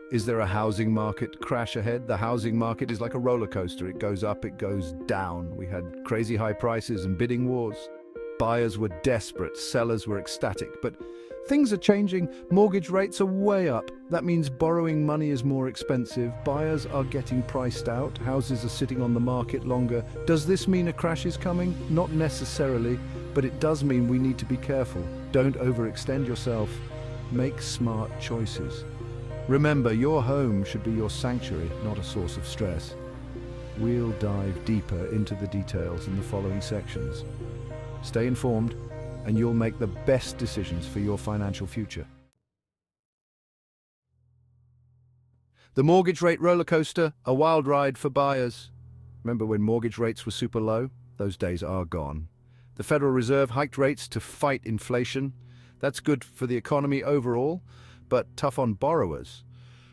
Is there a housing market crash ahead? The housing market is like a roller coaster. It goes up, it goes down. We had crazy high prices and bidding wars. Buyers were desperate, sellers were ecstatic. But things are changing. Mortgage rates are way up. That means borrowing money is more expensive. Buyers are getting priced out. Houses are sitting on the market longer. Does this mean a crash is coming? Not necessarily, but it does mean we need to be careful. Don't overextend yourself. Make smart choices. Remember, your home should be your sanctuary, not a source of stress. We'll dive deeper into the details in the following sections. Stay informed, and you'll make the best decisions for your financial future. The mortgage rate roller coaster, a wild ride for buyers. Remember when mortgage rates were super low? Those days are gone. The Federal Reserve hiked rates to fight inflation. That's good for the economy overall, but tough on borrowers.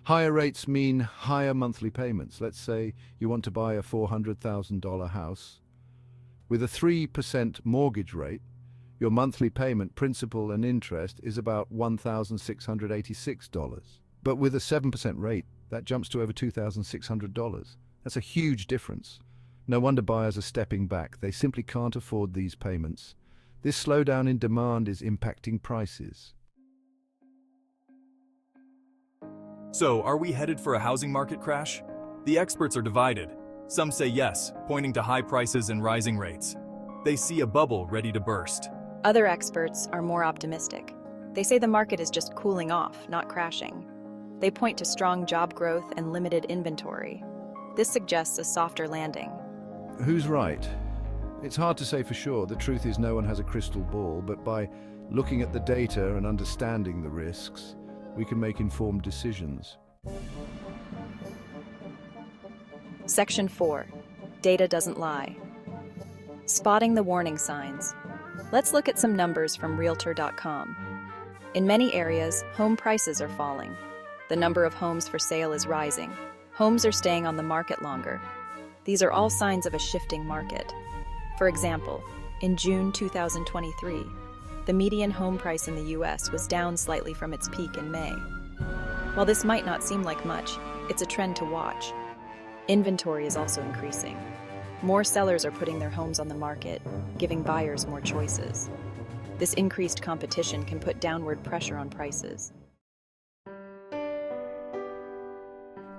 Higher rates mean higher monthly payments. Let's say you want to buy a $400,000 house. With a 3% mortgage rate, your monthly payment, principal and interest, is about $1,686. But with a 7% rate, that jumps to over $2,600. That's a huge difference. No wonder buyers are stepping back. They simply can't afford these payments. This slowdown in demand is impacting prices. So, are we headed for a housing market crash? The experts are divided. Some say yes, pointing to high prices and rising rates. They see a bubble ready to burst. Other experts are more optimistic. They say the market is just cooling off, not crashing. They point to strong job growth and limited inventory. This suggests a softer landing. Who's right? It's hard to say for sure. The truth is no one has a crystal ball, but by looking at the data and understanding the risks, we can make informed decisions. Section 4. Data doesn't lie. Spotting the warning signs. Let's look at some numbers from Realtor.com. In many areas, home prices are falling. The number of homes for sale is rising. Homes are staying on the market longer. These are all signs of a shifting market. For example, in June 2023, the median home price in the U.S. was down slightly from its peak in May. While this might not seem like much, it's a trend to watch. Inventory is also increasing. More sellers are putting their homes on the market, giving buyers more choices. This increased competition can put downward pressure on prices.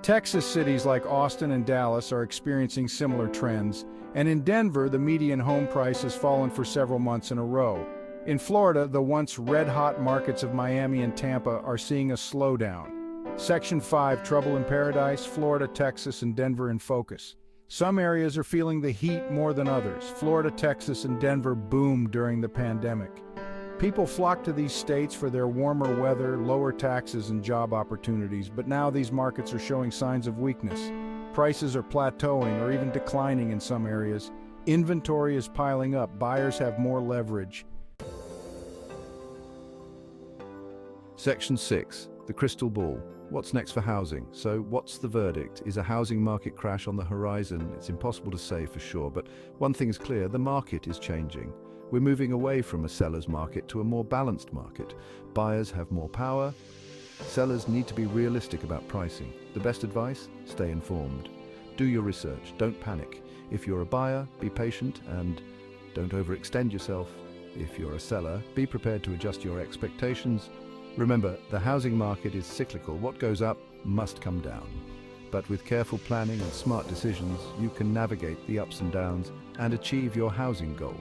Texas cities like Austin and Dallas are experiencing similar trends, and in Denver, the median home price has fallen for several months in a row. In Florida, the once red-hot markets of Miami and Tampa are seeing a slowdown. Section 5, Trouble in Paradise, Florida, Texas, and Denver in focus. Some areas are feeling the heat more than others. Florida, Texas, and Denver boomed during the pandemic. People flocked to these states for their warmer weather, lower taxes, and job opportunities, but now these markets are showing signs of weakness. Prices are plateauing or even declining in some areas. Inventory is piling up. Buyers have more leverage. Section 6. The crystal ball. What's next for housing? So what's the verdict? Is a housing market crash on the horizon? It's impossible to say for sure, but one thing's clear, the market is changing. We're moving away from a seller's market to a more balanced market. Buyers have more power. Sellers need to be realistic about pricing. The best advice? Stay informed. Do your research. Don't panic. If you're a buyer, be patient and don't overextend yourself. If you're a seller, be prepared to adjust your expectations. Remember, the housing market is cyclical. What goes up must come down. But with careful planning and smart decisions, you can navigate the ups and downs and achieve your housing goals.